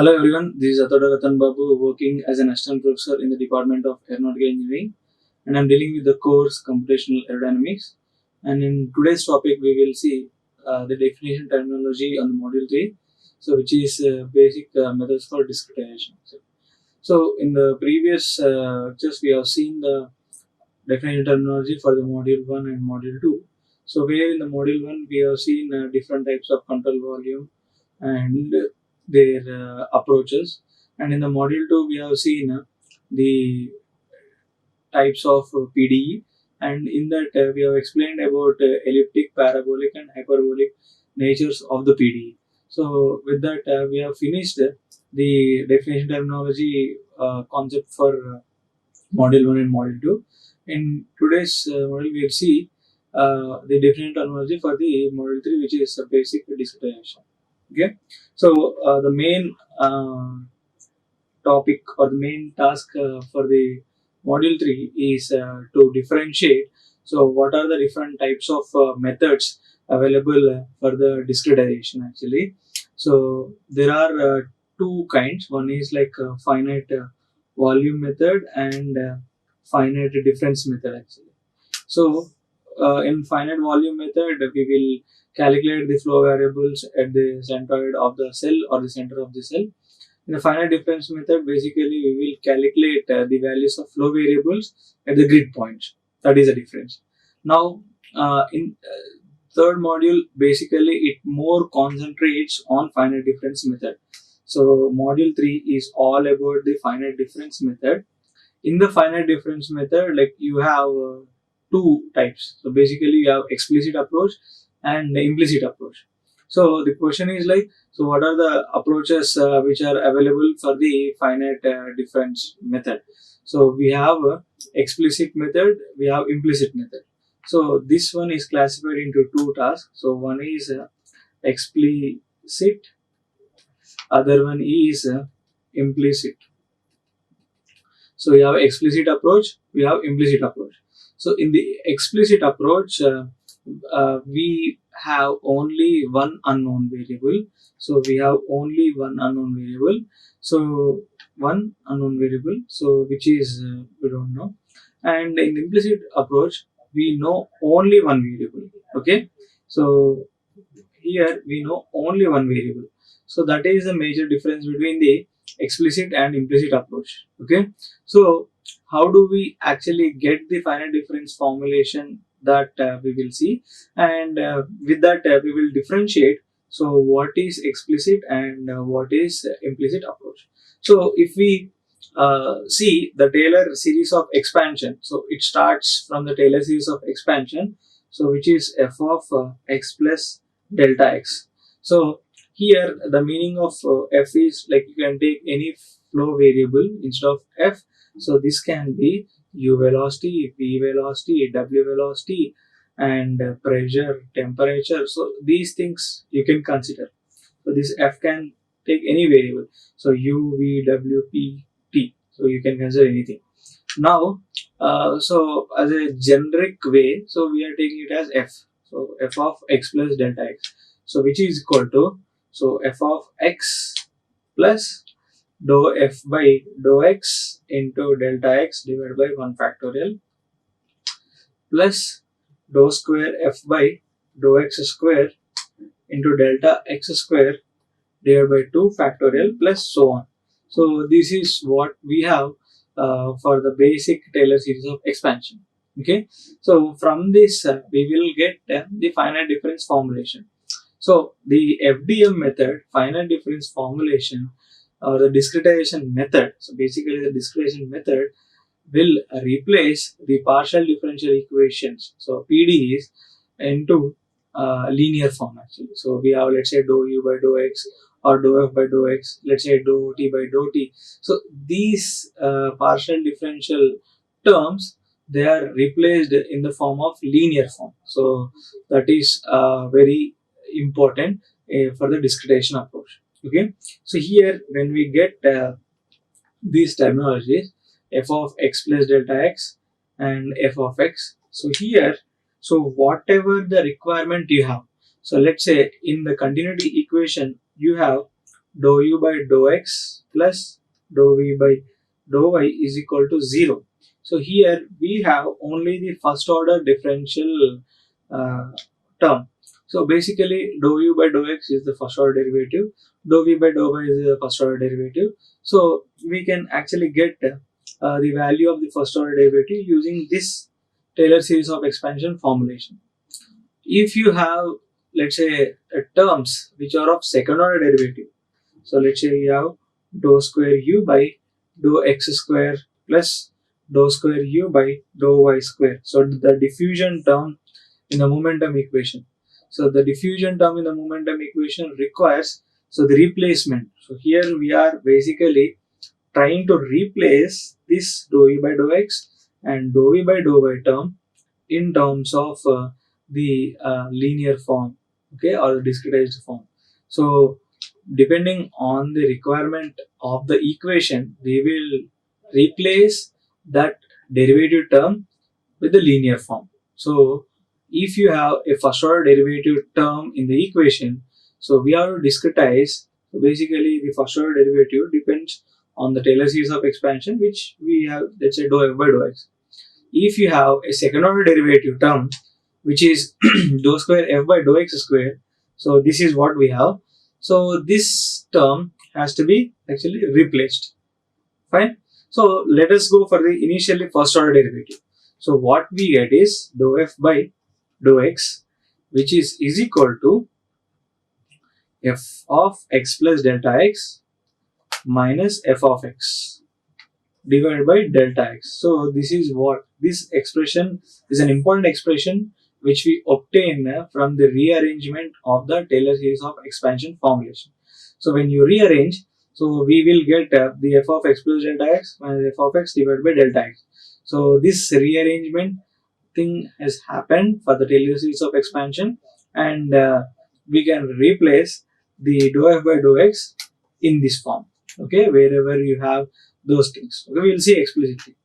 Hello everyone, this is Athota Rathan Babu working as an assistant professor in the Department of Aeronautical Engineering, and I'm dealing with the course Computational Aerodynamics. And in today's topic we will see the definition terminology on the module 3, so which is basic methods for discretization. So in the previous lectures we have seen the definition terminology for the module 1 and module 2. So where in the module 1 we have seen different types of control volume and their approaches, and in the module 2 we have seen the types of PDE, and in that we have explained about elliptic, parabolic and hyperbolic natures of the PDE. So with that we have finished the definition terminology concept for module 1 and module 2. In today's module we will see the definition terminology for the module 3, which is basic discretization. Okay, so the main topic or the main task for the module 3 is to differentiate. So what are the different types of methods available for the discretization actually? So there are two kinds. One is like finite volume method and finite difference method actually. So in finite volume method we will calculate the flow variables at the centroid of the cell or the center of the cell. In the finite difference method, basically we will calculate the values of flow variables at the grid points. That is the difference. Now, in third module, basically it more concentrates on finite difference method. So module 3 is all about the finite difference method. In the finite difference method, like you have two types. So basically you have explicit approach and implicit approach. So the question is like, so what are the approaches which are available for the finite difference method? So we have explicit method, we have implicit method. So this one is classified into two tasks. So one is explicit, other one is implicit. So we have explicit approach, we have implicit approach. So in the explicit approach, we have only one unknown variable. So we have only one unknown variable. So one unknown variable, so which is we don't know. And in the implicit approach, we know only one variable. Okay, so here we know only one variable. So that is the major difference between the explicit and implicit approach. Okay, so how do we actually get the finite difference formulation, that we will see, and with that we will differentiate. So what is explicit and what is implicit approach? So if we see the Taylor series of expansion, so it starts from the Taylor series of expansion, so which is f of x plus delta x. So here the meaning of f is like you can take any flow variable instead of f. So this can be u velocity, v velocity, w velocity, and pressure, temperature. So these things you can consider. So this f can take any variable. So u, v, w, p, t. So you can consider anything. Now, so as a generic way, so we are taking it as f. So f of x plus delta x. So which is equal to, so f of x plus dou f by dou x into delta x divided by 1 factorial plus dou square f by dou x square into delta x square divided by 2 factorial plus so on. So this is what we have for the basic Taylor series of expansion. Okay, so from this we will get the finite difference formulation. So the FDM method, finite difference formulation, or the discretization method. So basically the discretization method will replace the partial differential equations, so PDEs, into linear form actually. So we have, let's say, dou u by dou x or dou f by dou x, let's say dou t by dou t. So these partial differential terms, they are replaced in the form of linear form. So that is very important for the discretization approach. Okay, so here when we get these terminologies, f of x plus delta x and f of x, so here, so whatever the requirement you have, so let's say in the continuity equation you have dou u by dou x plus dou v by dou y is equal to 0. So here we have only the first order differential term. So basically dou u by dou x is the first order derivative, dou v by dou y is the first order derivative. So we can actually get the value of the first order derivative using this Taylor series of expansion formulation. If you have, let's say, terms which are of second order derivative, so let's say you have dou square u by dou x square plus dou square u by dou y square. So the diffusion term in the momentum equation. So the diffusion term in the momentum equation requires the replacement. So here we are basically trying to replace this dou e by dou x and dou v by dou y term in terms of the linear form, okay, or the discretized form. So depending on the requirement of the equation, we will replace that derivative term with the linear form. So if you have a first order derivative term in the equation, so we have to discretize. So basically the first order derivative depends on the Taylor series of expansion, which we have, let's say, dou f by dou x. If you have a second order derivative term which is dou square f by dou x square, so this is what we have. So this term has to be actually replaced. Fine. So let us go for the initially first order derivative. So what we get is dou f by dou x, which is equal to f of x plus delta x minus f of x divided by delta x. So this is what this expression is, an important expression which we obtain from the rearrangement of the Taylor series of expansion formulation. So when you rearrange, so we will get the f of x plus delta x minus f of x divided by delta x. So this rearrangement thing has happened for the Taylor series of expansion, and we can replace the dou f by dou x in this form, okay, wherever you have those things. Okay, we will see explicitly.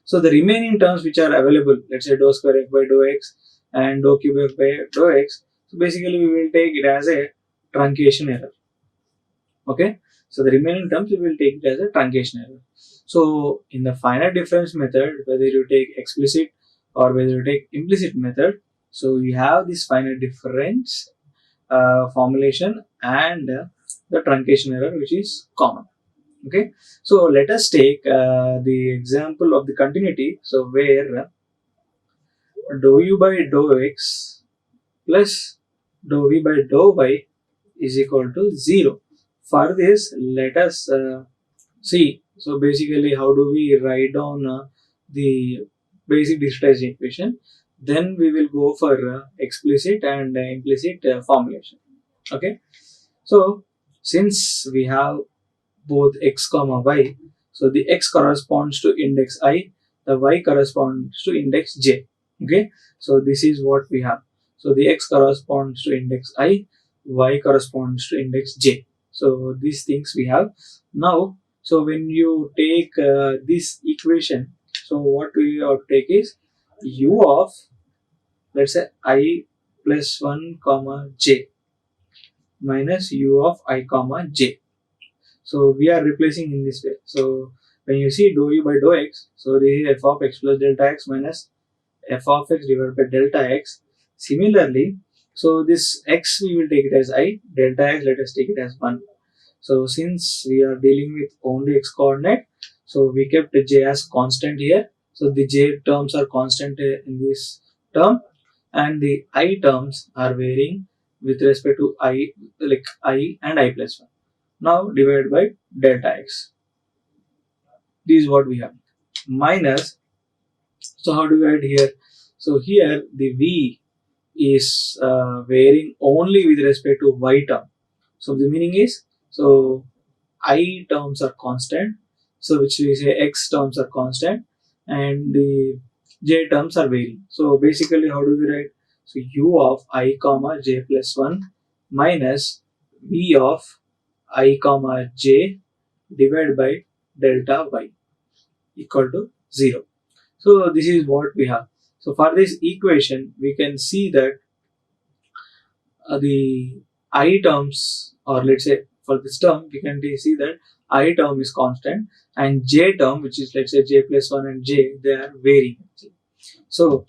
So the remaining terms which are available, let's say dou square f by dou x and dou cube f by dou x, so basically we will take it as a truncation error. Okay, so the remaining terms we will take it as a truncation error. So in the finite difference method, whether you take explicit or whether you take implicit method, so you have this finite difference formulation and the truncation error which is common. Okay, so let us take the example of the continuity. So where dou u by dou x plus dou v by dou y is equal to 0. For this, let us see. So basically, how do we write down the basic discretization equation? Then we will go for explicit and implicit formulation. Okay, so since we have both x comma y, so the x corresponds to index I, the y corresponds to index j. Okay, so this is what we have. So the x corresponds to index I, y corresponds to index j. So these things we have now. So when you take this equation, so what we have to take is u of, let's say, I plus 1 comma j minus u of I comma j. So we are replacing in this way. So when you see dou u by dou x, so this is f of x plus delta x minus f of x divided by delta x. Similarly, so this x we will take it as I, delta x let us take it as 1. So since we are dealing with only x coordinate, so we kept j as constant here. So the j terms are constant in this term, and the I terms are varying with respect to I, like I and I plus 1. Now divided by delta x. This is what we have. Minus, so how do we write here? So here the v is varying only with respect to y term. So the meaning is, so I terms are constant, so which we say x terms are constant, and the j terms are varying. So basically, how do we write? So u of I comma j plus 1 minus v of I comma j divided by delta y equal to 0. So this is what we have. So for this equation, we can see that the I terms, or let's say for this term, we can see that I term is constant and j term, which is let's say j plus 1 and j, they are varying. So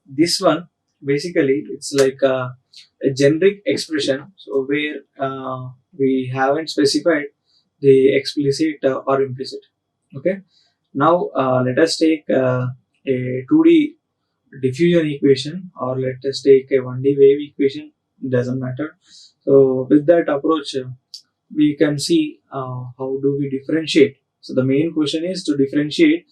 this one basically it's like a generic expression, so where we haven't specified the explicit or implicit. Okay. Now let us take a 2D diffusion equation, or let us take a 1D wave equation, doesn't matter. So with that approach we can see how do we differentiate. So the main question is to differentiate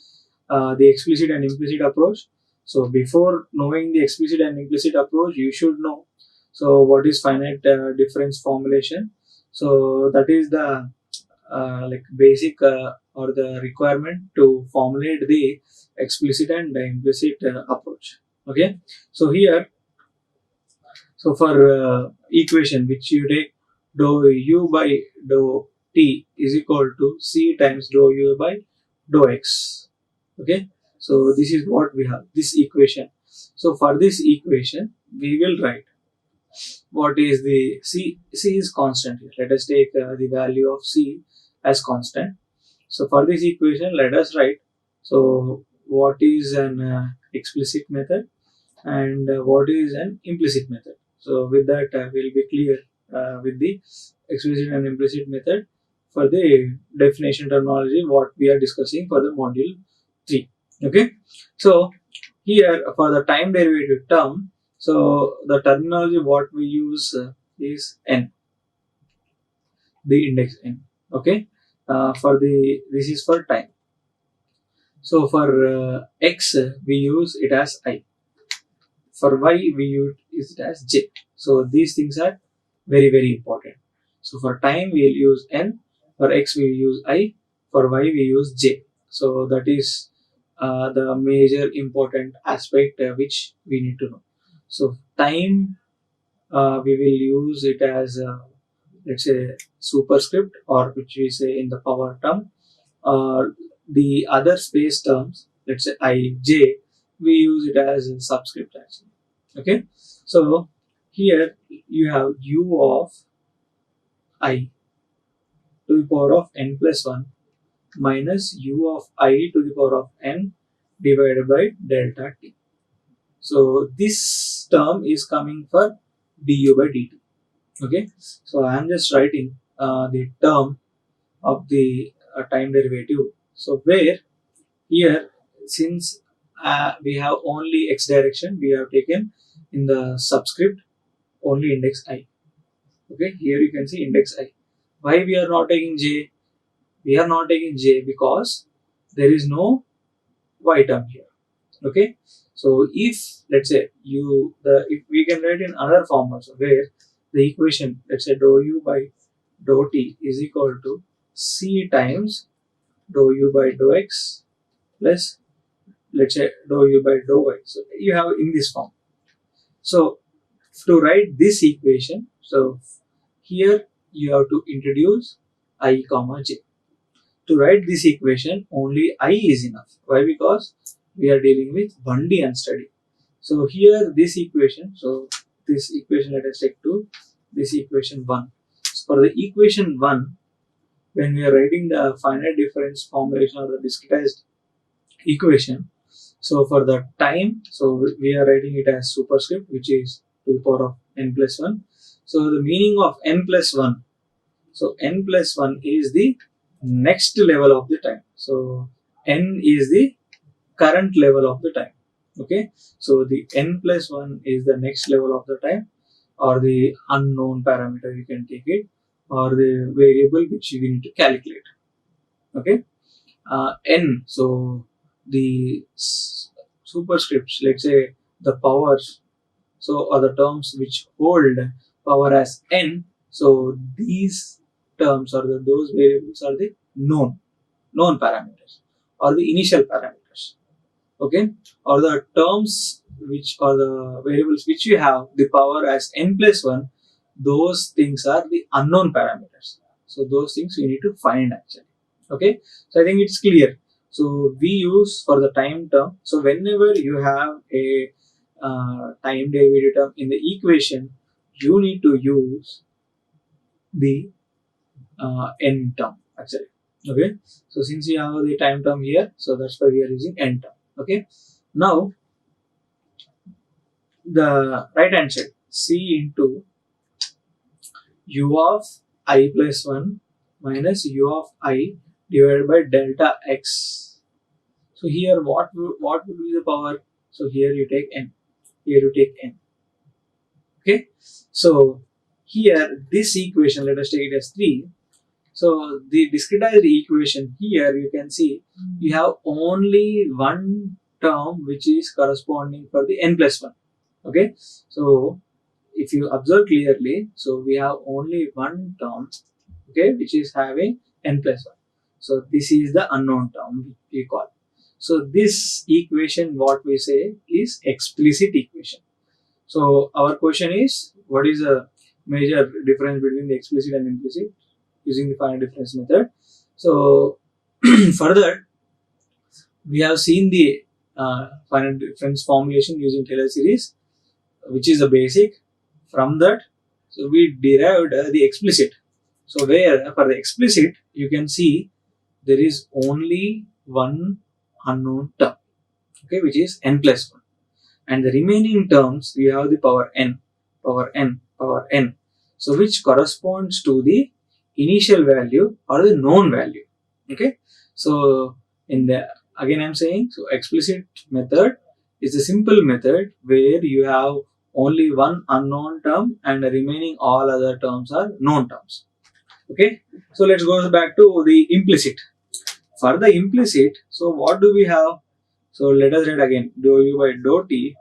the explicit and implicit approach. So before knowing the explicit and implicit approach, you should know so what is finite difference formulation. So that is the like basic or the requirement to formulate the explicit and the implicit approach. Okay. So here, so for equation which you take, dou u by dou t is equal to c times dou u by dou x. Okay. So this is what we have, this equation. So for this equation we will write what is the c is constant here. Let us take the value of c as constant. So for this equation let us write so what is an explicit method and what is an implicit method. So with that we'll be clear with the explicit and implicit method for the definition terminology what we are discussing for the module 3. Okay. So here for the time derivative term, so the terminology what we use is n, the index n. Okay. For the this is for time. So for x we use it as I. For y we use it as j. So these things are very important. So for time we will use n, for x we will use I, for y we use j. So that is the major important aspect which we need to know. So time we will use it as let's say superscript, or which we say in the power term, or the other space terms, let's say I, j, we use it as a subscript actually. Okay. So here you have u of I to the power of n plus 1 minus u of I to the power of n divided by delta t. So this term is coming for du by dt. Okay. So I am just writing the term of the time derivative. So where here, since we have only x direction, we have taken in the subscript only index I. Okay, here you can see index I. Why we are not taking j? We are not taking j because there is no y term here. Okay, so if let's say if we can write in another form also, where the equation, let's say dou u by dou t is equal to c times dou u by dou x plus let's say dou u by dou y. So you have in this form. So to write this equation, so here you have to introduce I comma j. To write this equation only I is enough. Why? Because we are dealing with 1D unsteady. So here this equation, so this equation let us take to this equation 1. So for the equation 1, when we are writing the finite difference formulation or the discretized equation, so for the time, so we are writing it as superscript, which is to the power of n plus 1. So the meaning of n plus 1, so n plus 1 is the next level of the time. So n is the current level of the time. Okay. So the n plus 1 is the next level of the time, or the unknown parameter you can take it, or the variable which you need to calculate. Okay. N, so the superscripts, let's say the powers, so are the terms which hold power as n. So these terms or those variables are the known parameters or the initial parameters. Okay. Or the terms which are the variables which you have the power as n plus 1, those things are the unknown parameters. So those things we need to find actually. Okay. So I think it's clear. So we use for the time term, so whenever you have a time derivative term in the equation, you need to use the n term actually. Okay, so since we have the time term here, so that's why we are using n term. Okay, now the right hand side, c into u of I plus 1 minus u of I divided by delta x. So here what would be the power? So here you take n, here you take n. Okay, so here this equation, let us take it as 3. So the discretized equation here, you can see you have only one term which is corresponding for the n plus 1. Okay, so if you observe clearly, so we have only one term, okay, which is having n plus 1. So this is the unknown term we call. So this equation, what we say, is explicit equation. So our question is, what is the major difference between the explicit and implicit using the finite difference method? So further, we have seen the finite difference formulation using Taylor series, which is the basic. From that, so we derived the explicit. So where for the explicit, you can see there is only one unknown term, okay, which is n plus 1, and the remaining terms we have the power n, power n, power n. So which corresponds to the initial value or the known value. Okay, so in the, again I'm saying, so explicit method is a simple method where you have only one unknown term and the remaining all other terms are known terms. Okay, so let's go back to the implicit. For the implicit, so what do we have? So let us write again, dou u by dou t,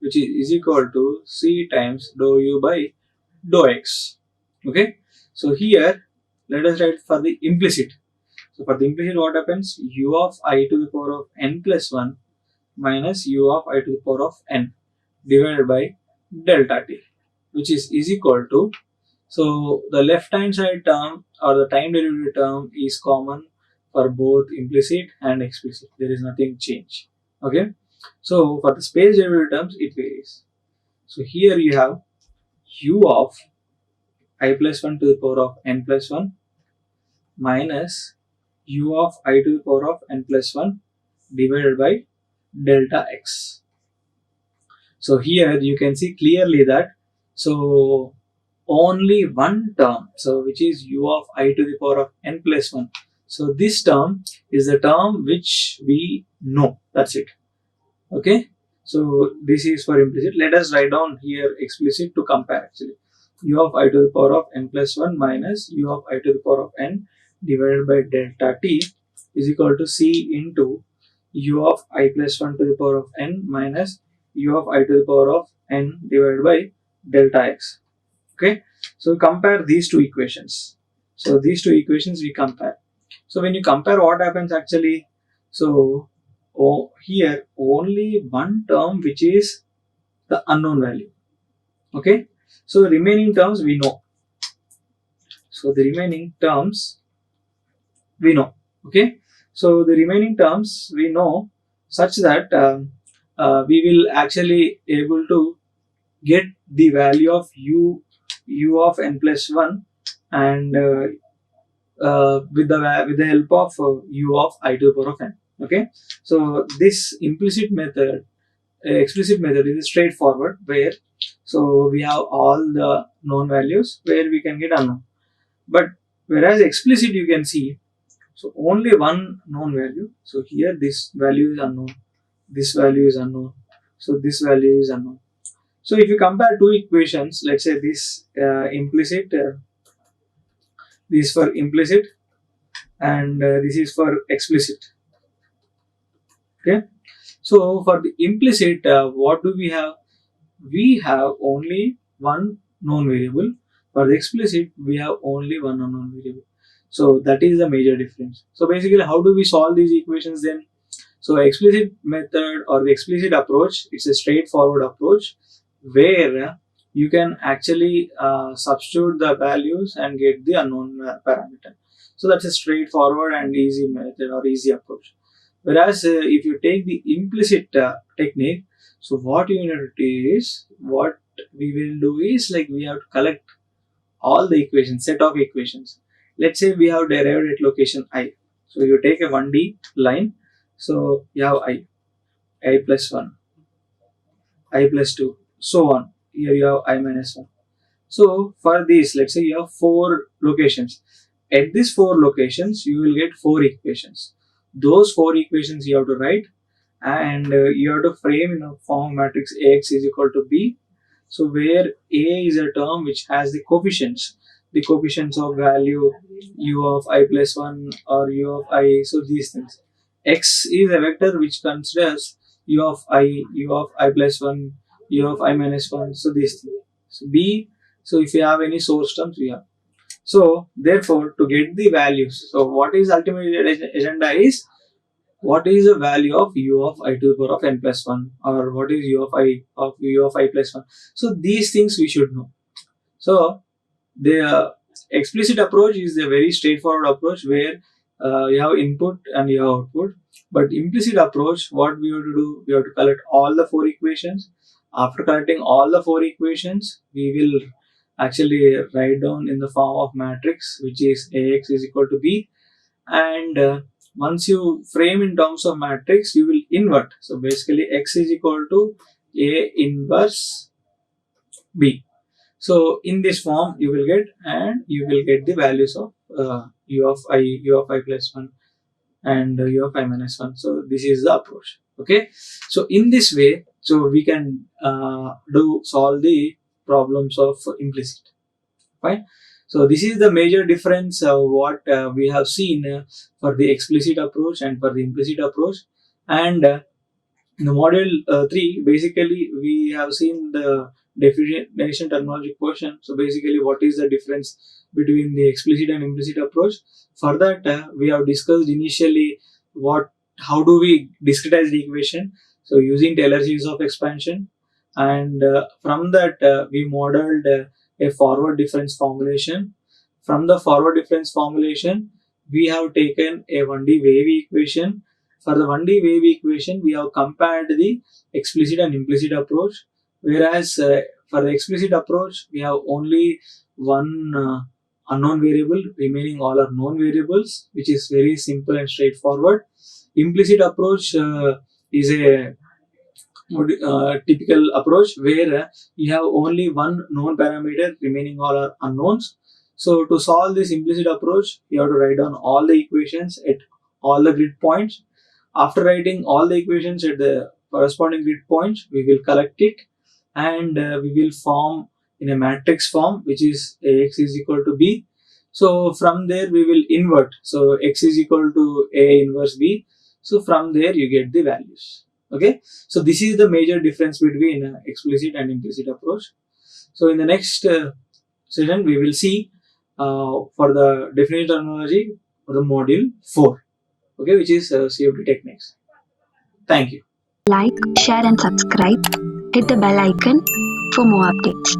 which is equal to c times dou u by dou x. Okay, so here let us write for the implicit. So for the implicit, what happens? U of I to the power of n plus 1 minus u of I to the power of n divided by delta t, which is equal to, so the left hand side term or the time derivative term is common for both implicit and explicit. There is nothing change. Okay, so for the space derivative terms, it varies. So here you have u of I plus 1 to the power of n plus 1 minus u of I to the power of n plus 1 divided by delta x. So here you can see clearly that, so only one term, so which is u of I to the power of n plus 1. So this term is the term which we know. That's it. Okay, so this is for implicit. Let us write down here explicit to compare actually. U of I to the power of n plus 1 minus u of I to the power of n divided by delta t is equal to c into u of I plus 1 to the power of n minus u of I to the power of n divided by delta x. Okay, so compare these two equations. So these two equations we compare. So when you compare, what happens actually? So here only one term which is the unknown value. Okay, so remaining terms we know. So the remaining terms we know. Okay, so the remaining terms we know such that we will actually able to get the value of u of n plus 1 and with the help of u of I to the power of n. Okay, so this implicit method, explicit method is straightforward, where so we have all the known values where we can get unknown. But whereas explicit, you can see, so only one known value. So here this value is unknown, this value is unknown, so this value is unknown. So if you compare two equations, let's say this implicit, this is for implicit, and this is for explicit. Okay, so for the implicit, what do we have? We have only one known variable. For the explicit, we have only one unknown variable. So that is the major difference. So basically, how do we solve these equations then? So explicit method or the explicit approach, it's a straightforward approach where you can actually substitute the values and get the unknown parameter. So that's a straightforward and easy method or easy approach. Whereas if you take the implicit technique, so what you need to do is, what we will do is, like, we have to collect all the equations, set of equations. let's say we have derived at location I. So you take a 1D line. So you have I plus 1, I plus 2, so on. Here you have I minus 1. So for this, let's say you have 4 locations. At these 4 locations, you will get 4 equations. Those 4 equations you have to write, and you have to frame in a form matrix Ax is equal to B. So where A is a term which has the coefficients of value u of I plus 1 or u of I, so these things. X is a vector which considers u of I plus 1, u of I minus 1, so these things. So B, so if you have any source terms, we have. So therefore, to get the values, so what is ultimate agenda is what is the value of u of I to the power of n plus 1, or what is u of I plus 1. So these things we should know. So the explicit approach is a very straightforward approach where you have input and you have output. But implicit approach, what we have to do, we have to collect all the 4 equations. After collecting all the 4 equations, we will actually write down in the form of matrix, which is Ax is equal to B. And once you frame in terms of matrix, you will invert. So basically, X is equal to A inverse B. So in this form, you will get, and you will get the values of u of I plus 1, and u of I minus 1. So this is the approach. Okay. So in this way, so we can solve the problems of implicit. Fine. So this is the major difference what we have seen for the explicit approach and for the implicit approach. And in the module 3, basically we have seen the definition terminology question. So basically, what is the difference between the explicit and implicit approach? For that, we have discussed initially how do we discretize the equation. So using Taylor series of expansion, and from that we modeled a forward difference formulation. From the forward difference formulation, we have taken a 1D wave equation. For the 1D wave equation, we have compared the explicit and implicit approach, whereas for the explicit approach, we have only one unknown variable, remaining all are known variables, which is very simple and straightforward. Implicit approach is a typical approach where you have only one known parameter, remaining all are unknowns. So to solve this implicit approach, you have to write down all the equations at all the grid points. After writing all the equations at the corresponding grid points, we will collect it, and we will form in a matrix form, which is Ax is equal to B. So from there we will invert. So X is equal to A inverse B. So from there you get the values. Okay. So this is the major difference between explicit and implicit approach. So in the next session we will see for the definitive terminology for the module 4. Okay, which is CFD techniques. Thank you. Like, share and subscribe. Hit the bell icon for more updates.